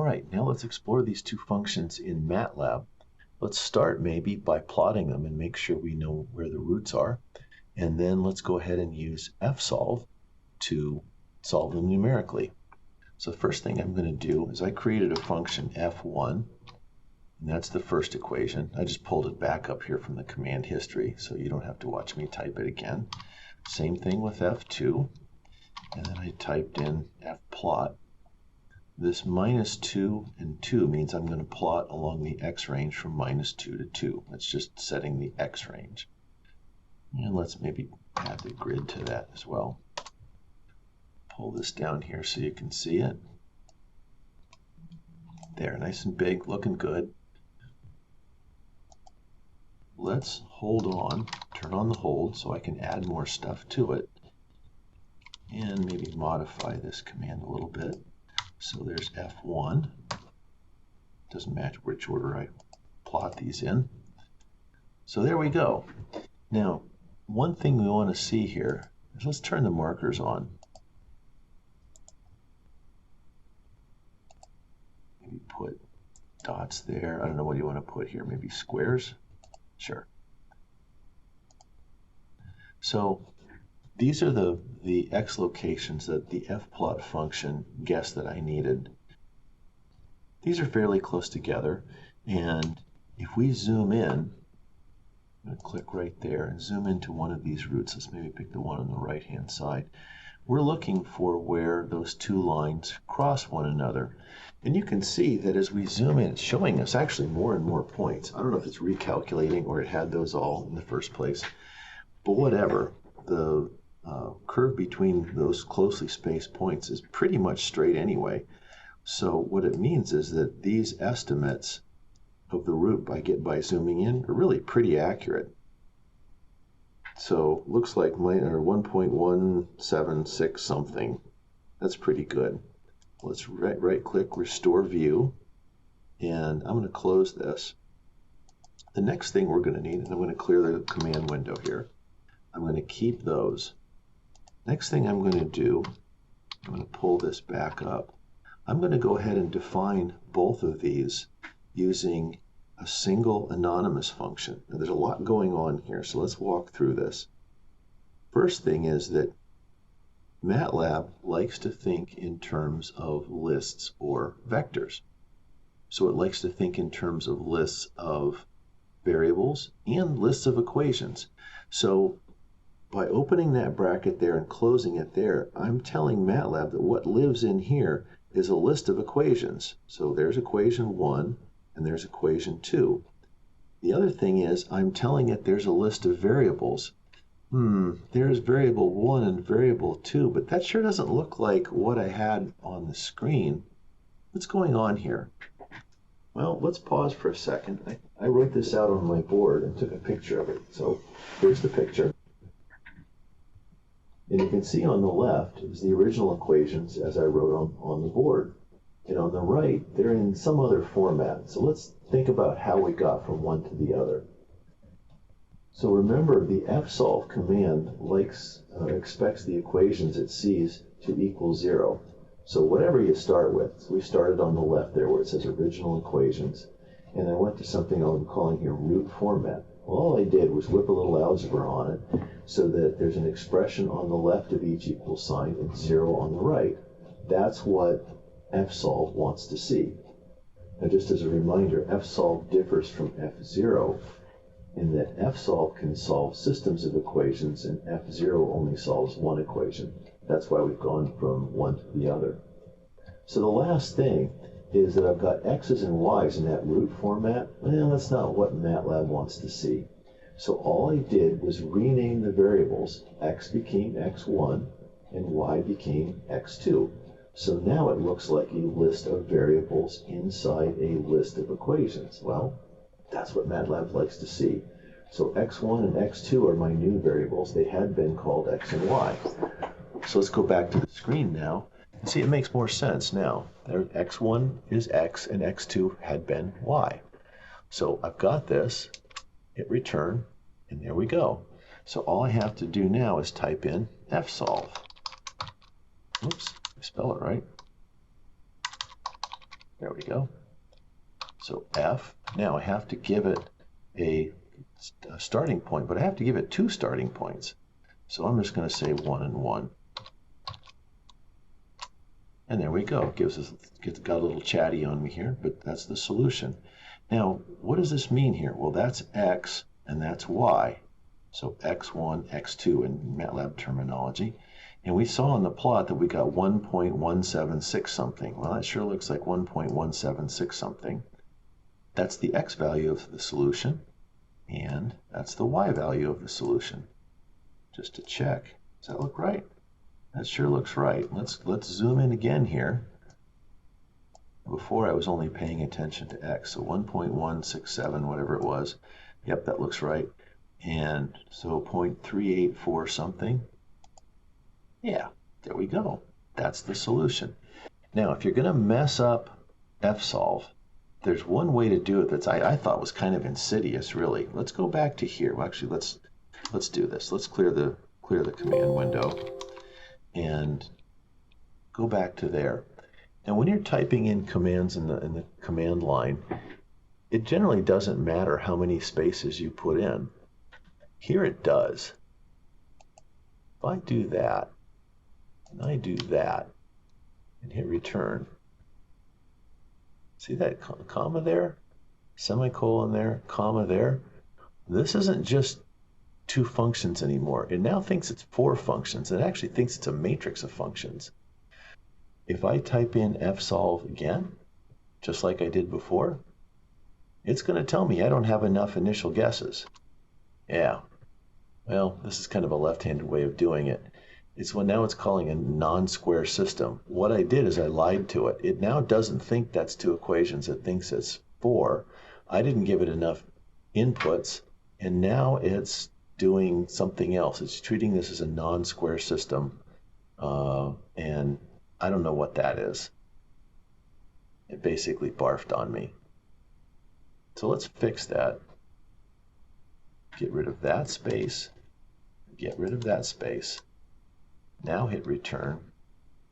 All right, now let's explore these two functions in MATLAB. Let's start maybe by plotting them and make sure we know where the roots are. And then let's go ahead and use fsolve to solve them numerically. So the first thing I'm going to do is I created a function f1, and that's the first equation. I just pulled it back up here from the command history, so you don't have to watch me type it again. Same thing with f2, and then I typed in fplot. This -2 and 2 means I'm going to plot along the x range from -2 to 2. That's just setting the x range. And let's maybe add the grid to that as well. Pull this down here so you can see it. There, nice and big, looking good. Let's hold on, turn on the hold so I can add more stuff to it. And maybe modify this command a little bit. So there's f1. Doesn't match which order I plot these in. So there we go. Now, one thing we want to see here is let's turn the markers on. Maybe put dots there. I don't know what you want to put here. Maybe squares? Sure. So these are the x locations that the fplot function guessed that I needed. These are fairly close together, and if we zoom in, I'm going to click right there and zoom into one of these roots. Let's maybe pick the one on the right hand side. We're looking for where those two lines cross one another. And you can see that as we zoom in, it's showing us actually more and more points. I don't know if it's recalculating or it had those all in the first place, but whatever. The curve between those closely spaced points is pretty much straight anyway. So what it means is that these estimates of the root by zooming in are really pretty accurate. So looks like mine are 1.176 something. That's pretty good. Let's right click, restore view, and I'm going to close this. The next thing we're going to need, and I'm going to clear the command window here. I'm going to keep those. Next thing I'm going to do, I'm going to pull this back up. I'm going to go ahead and define both of these using a single anonymous function. Now, there's a lot going on here, so let's walk through this. First thing is that MATLAB likes to think in terms of lists or vectors. So it likes to think in terms of lists of variables and lists of equations. So by opening that bracket there and closing it there, I'm telling MATLAB that what lives in here is a list of equations. So there's equation 1 and there's equation 2. The other thing is I'm telling it there's a list of variables. There's variable 1 and variable 2, but that sure doesn't look like what I had on the screen. What's going on here? Well, let's pause for a second. I wrote this out on my board and took a picture of it. So here's the picture. And you can see on the left is the original equations as I wrote on the board. And on the right, they're in some other format. So let's think about how we got from one to the other. So remember, the fsolve command expects the equations it sees to equal 0. So whatever you start with, so we started on the left there where it says original equations, and I went to something I'm calling here root format. Well, all I did was whip a little algebra on it so that there's an expression on the left of each equal sign and 0 on the right. That's what fsolve wants to see. Now, just as a reminder, fsolve differs from f0 in that fsolve can solve systems of equations and f0 only solves one equation. That's why we've gone from one to the other. So the last thing is that I've got x's and y's in that root format. Well, that's not what MATLAB wants to see. So all I did was rename the variables. X became x1 and y became x2. So now it looks like a list of variables inside a list of equations. Well, that's what MATLAB likes to see. So x1 and x2 are my new variables. They had been called x and y. So let's go back to the screen now. And see, it makes more sense now. There, x1 is x and x2 had been y. So I've got this, hit return, and there we go. So all I have to do now is type in fsolve. Oops, I spell it right. There we go. So f, now I have to give it a starting point, but I have to give it 2 starting points. So I'm just going to say 1 and 1. And there we go. Got a little chatty on me here, but that's the solution. Now, what does this mean here? Well, that's x and that's y. So x1, x2 in MATLAB terminology. And we saw in the plot that we got 1.176 something. Well, that sure looks like 1.176 something. That's the x value of the solution, and that's the y value of the solution. Just to check, does that look right? That sure looks right. Let's zoom in again here. Before I was only paying attention to x, so 1.167, whatever it was. Yep, that looks right. And so 0.384 something. Yeah, there we go. That's the solution. Now, if you're going to mess up fsolve, there's one way to do it that I thought was kind of insidious, really. Let's go back to here. Well, actually, let's do this. Let's clear the command window and go back to there. Now, when you're typing in commands in the command line, it generally doesn't matter how many spaces you put in. Here it does. If I do that, and I do that, and hit return, see that comma there, semicolon there, comma there? This isn't just 2 functions anymore. It now thinks it's 4 functions. It actually thinks it's a matrix of functions. If I type in fsolve again, just like I did before, it's going to tell me I don't have enough initial guesses. Yeah, well, this is kind of a left-handed way of doing it. Now it's calling a non-square system. What I did is I lied to it. It now doesn't think that's 2 equations. It thinks it's 4. I didn't give it enough inputs, and now it's doing something else. It's treating this as a non-square system, and I don't know what that is. It basically barfed on me. So let's fix that. Get rid of that space. Get rid of that space. Now hit return.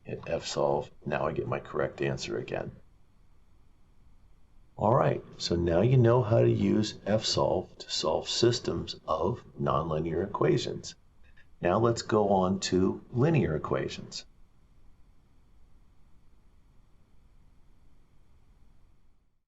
Hit fsolve. Now I get my correct answer again. All right, so now you know how to use fsolve to solve systems of nonlinear equations. Now let's go on to linear equations.